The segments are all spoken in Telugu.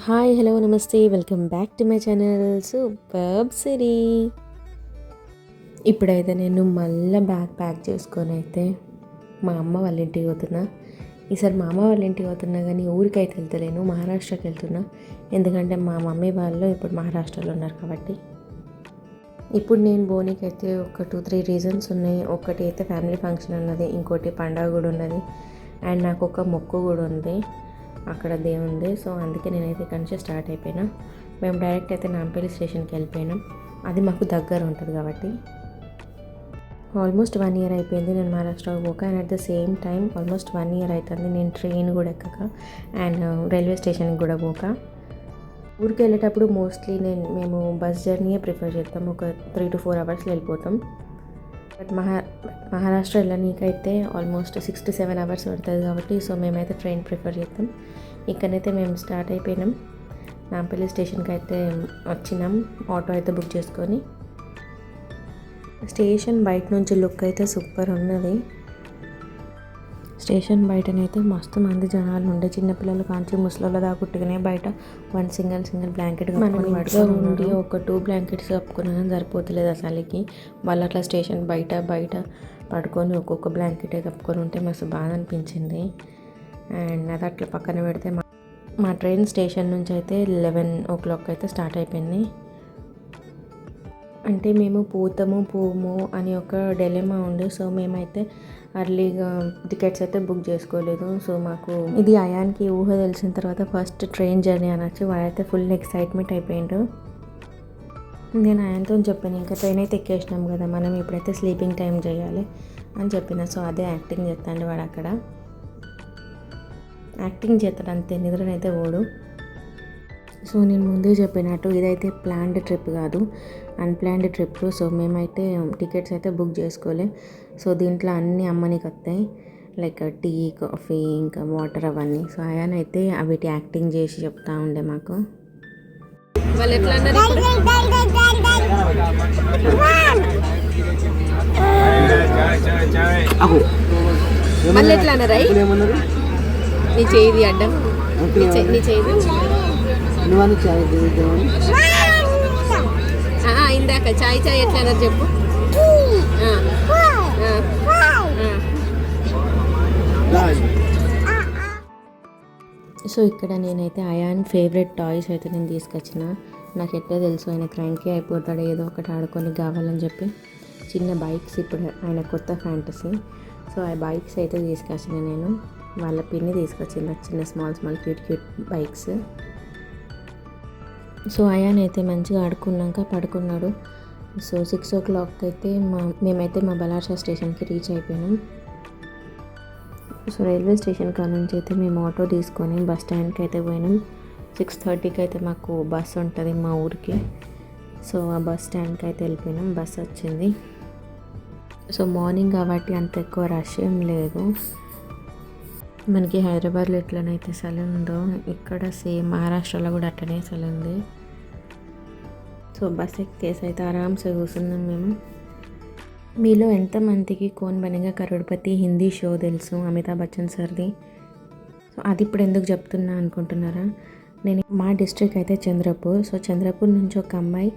హాయ్ హలో నమస్తే welcome back to my channel superb సిరీ. ఇప్పుడైతే నేను మళ్ళీ బ్యాగ్ ప్యాక్ చేసుకొని అయితే మా అమ్మ వాళ్ళ ఇంటికి పోతున్నా. ఈసారి మా అమ్మ వాళ్ళ ఇంటికి పోతున్నా కానీ ఊరికైతే వెళ్తలేను, మహారాష్ట్రకి వెళ్తున్నా. ఎందుకంటే మా మమ్మీ వాళ్ళు ఇప్పుడు మహారాష్ట్రలో ఉన్నారు కాబట్టి. ఇప్పుడు నేను బోనీకైతే ఒక 2-3 రీజన్స్ ఉన్నాయి. ఒకటి అయితే ఫ్యామిలీ ఫంక్షన్ ఉన్నది, ఇంకోటి పండగ కూడా ఉన్నది, అండ్ నాకు ఒక మొక్కు కూడా ఉంది అక్కడ దేవుంది. సో అందుకే నేనైతే ఇక్కడ నుంచి స్టార్ట్ అయిపోయినా. మేము డైరెక్ట్ అయితే నాంపల్లి స్టేషన్కి వెళ్ళిపోయినాం, అది మాకు దగ్గర ఉంటుంది కాబట్టి. ఆల్మోస్ట్ 1 ఇయర్ అయిపోయింది నేను మహారాష్ట్రకి పోక, and at the same time almost 1 year అవుతుంది నేను ట్రైన్ కూడా ఎక్కక అండ్ రైల్వే స్టేషన్కి కూడా పోక. ఊరికి వెళ్ళేటప్పుడు మోస్ట్లీ మేము బస్ జర్నీయే ప్రిఫర్ చేస్తాం, ఒక 3 to 4 అవర్స్లో వెళ్ళిపోతాం. బట్ మహారాష్ట్ర వెళ్ళనీకైతే ఆల్మోస్ట్ 6 to 7 అవర్స్ పడుతుంది కాబట్టి సో మేమైతే ట్రైన్ ప్రిఫర్ చేస్తాం. ఇక్కడైతే మేము స్టార్ట్ అయిపోయినాం, నాంపల్లి స్టేషన్కి అయితే వచ్చినాం. ఆటో అయితే బుక్ చేసుకొని. స్టేషన్ బయట నుంచి లుక్ అయితే సూపర్ ఉన్నది. స్టేషన్ బయటనైతే మస్తు మంది జనాలు ఉండే, చిన్నపిల్లలు కాంచి ముసలోళ్ళ దాకుట్టుగానే బయట సింగిల్ బ్లాంకెట్ మనం ఇంట్లో ఉండి ఒక 2 blankets కప్పుకున్నా సరిపోతలేదు అసలుకి. వాళ్ళు అట్లా స్టేషన్ బయట పడుకొని ఒక్కొక్క బ్లాంకెటే కప్పుకొని ఉంటే మస్తు బాధ అనిపించింది. అండ్ అది అట్లా పక్కన పెడితే మా ట్రైన్ స్టేషన్ నుంచి అయితే 11 o'clock అయితే స్టార్ట్ అయిపోయింది. అంటే మేము పోము అని ఒక డైలమా ఉంది. సో మేమైతే అర్లీగా టికెట్స్ అయితే బుక్ చేసుకోలేదు. సో మాకు ఇది అయాన్కి ఊహ తెలిసిన తర్వాత ఫస్ట్ ట్రైన్ జర్నీ అనొచ్చు. వాడైతే ఫుల్ ఎక్సైట్మెంట్ అయిపోయిండు. నేను అయాన్తో చెప్పాను, ఇంకా ట్రైన్ అయితే ఎక్కేసినాం కదా, మనం ఇప్పుడైతే స్లీపింగ్ టైం చేయాలి అని చెప్పిన. సో అదే యాక్టింగ్ చేస్తాడు వాడు, అక్కడ యాక్టింగ్ చేస్తాడు అంతే, నిద్రనైతే ఓడు. సో నేను ముందే చెప్పినట్టు ఇదైతే ప్లాన్డ్ ట్రిప్ కాదు, అన్ప్లాన్డ్ ట్రిప్. సో మేమైతే టికెట్స్ అయితే బుక్ చేసుకోలే. సో దీంట్లో అన్నీ అమ్మనికి వస్తాయి, లైక్ టీ, కాఫీ, ఇంకా వాటర్ అవన్నీ. సో అయాన్ అయితే వీటి యాక్టింగ్ చేసి చెప్తా ఉండే మాకు. వాళ్ళు ఎట్లా అన్నారు మళ్ళీ ఎట్లా అన్నారా? నీ చేయి అడ్డం, నీ చేయి ఇందాక చాయ్ ఎట్లా అన్నారు చెప్పు. సో ఇక్కడ నేనైతే అయాన్ ఫేవరెట్ టాయ్స్ అయితే నేను తీసుకొచ్చిన. నాకు ఎట్లా తెలుసు ఆయన క్రాంకీ అయిపోతాడు, ఏదో ఒకటి ఆడుకొని కావాలని చెప్పి చిన్న బైక్స్ ఇప్పుడు ఆయన కొత్త ఫ్యాంటసీ. సో ఆ బైక్స్ అయితే తీసుకొచ్చిన నేను. వాళ్ళ పిన్ని తీసుకొచ్చింది చిన్న small cute bikes. So Ayaan అయితే మంచిగా ఆడుకున్నాక పడుకున్నాడు. సో 6 o'clock అయితే మేమైతే మా బలార్షా స్టేషన్కి రీచ్ అయిపోయినాం. సో రైల్వే స్టేషన్ కాడ నుంచి అయితే మేము ఆటో తీసుకొని బస్ స్టాండ్కి అయితే పోయినాం. 6:30కి అయితే మాకు బస్సు ఉంటుంది మా ఊరికి. సో ఆ బస్ స్టాండ్కి అయితే వెళ్ళిపోయినాం, బస్ వచ్చింది. సో మార్నింగ్ కాబట్టి అంత ఎక్కువ రష్ ఏం లేదు. మనకి హైదరాబాద్లో ఎట్లనైతే చలి ఉందో ఇక్కడ సేమ్ మహారాష్ట్రలో కూడా అట్లనే చలి ఉంది. సో బస్ ఎక్కేసి అయితే ఆరామ్సే కూర్చున్నాం మేము. మీలో ఎంతమందికి కౌన్ బనేగా కరోడ్పతి హిందీ షో తెలుసు, అమితాబ్ బచ్చన్ సార్ది? సో అది ఇప్పుడు ఎందుకు చెప్తున్నా అనుకుంటున్నారా? మా డిస్ట్రిక్ట్ అయితే చంద్రపూర్. సో చంద్రపూర్ నుంచి ఒక అమ్మాయి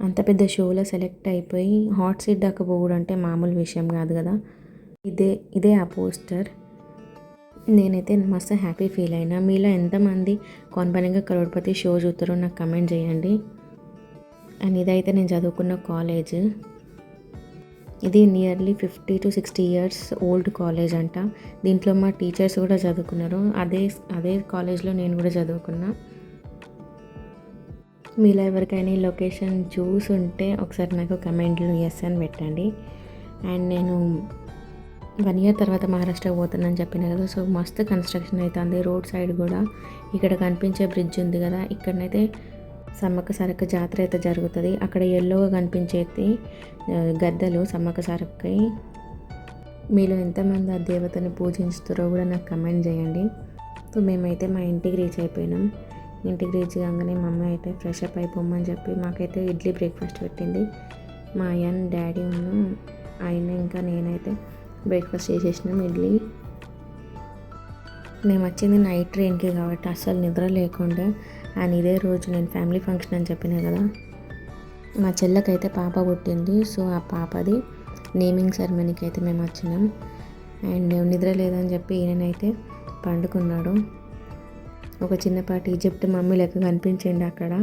అంత పెద్ద షోలో సెలెక్ట్ అయిపోయి హాట్ సీట్ దాకా పోవడం అంటే మామూలు విషయం కాదు కదా. ఇదే ఆ పోస్టర్. నేనైతే మస్తు హ్యాపీ ఫీల్ అయినా. మీలో ఎంతమంది కౌన్ బనేగా కరోడ్పతి షో చూస్తారో నాకు కమెంట్ చేయండి. అండ్ ఇదైతే నేను చదువుకున్న కాలేజ్. ఇది nearly 50 to 60 years old college అంట. దీంట్లో మా టీచర్స్ కూడా చదువుకున్నారు. అదే కాలేజ్లో నేను కూడా చదువుకున్నా. మీలో ఎవరికైనా ఈ లొకేషన్ చూసుంటే ఒకసారి నాకు కమెంట్లు ఎస్ అని పెట్టండి. అండ్ నేను 1 year తర్వాత మహారాష్ట్రకి పోతున్నాను చెప్పిన కదా. సో మస్తు కన్స్ట్రక్షన్ అవుతుంది రోడ్ సైడ్ కూడా. ఇక్కడ కనిపించే బ్రిడ్జ్ ఉంది కదా, ఇక్కడనైతే సమ్మక్క సారక్క జాతర అయితే జరుగుతుంది. అక్కడ ఎల్లోగా కనిపించేది గద్దెలు సమ్మక్క సారక్కై. మీలో ఎంతమంది ఆ దేవతని పూజిస్తారో కూడా నాకు కమెంట్ చేయండి. సో మేమైతే మా ఇంటికి రీచ్ అయిపోయినాం. ఇంటికి రీచ్ కాగానే మా అమ్మ అయితే ఫ్రెష్ అప్ అయిపోమని చెప్పి మాకైతే ఇడ్లీ బ్రేక్ఫాస్ట్ పెట్టింది. మా అయ్యన్ డాడీ ఆయన ఇంకా నేనైతే బ్రేక్ఫాస్ట్ చేసేసినాం ఇడ్లీ. మేము వచ్చింది నైట్ ట్రైన్కి కాబట్టి అస్సలు నిద్ర లేకుండా. అండ్ ఇదే రోజు నేను ఫ్యామిలీ ఫంక్షన్ అని చెప్పినా కదా, మా చెల్లెకైతే పాప పుట్టింది. సో ఆ పాపది నేమింగ్ సెరమనీకి అయితే మేము వచ్చినాం. అండ్ నిద్ర లేదని చెప్పి ఈయనైతే పండుకున్నాడు. ఒక చిన్నపాటి ఈజిప్ట్ మమ్మీ లెక్క కనిపించింది అక్కడ.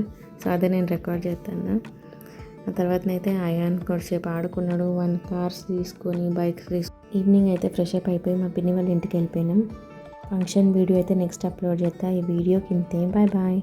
సో అదే నేను రికార్డ్ చేస్తాను. ఆ తర్వాతనైతే అయాన్ కొద్దిసేపు ఆడుకున్నాడు. 1 కార్స్ తీసుకొని బైక్స్ తీసుకొని ఈవినింగ్ అయితే ఫ్రెష్ అప్ అయిపోయి మా పిన్ని వాళ్ళ ఇంటికి వెళ్ళిపోయినాం. ఫంక్షన్ వీడియో అయితే నెక్స్ట్ అప్లోడ్ చేస్తా. ఈ వీడియోకి ఇంతే. Bye bye.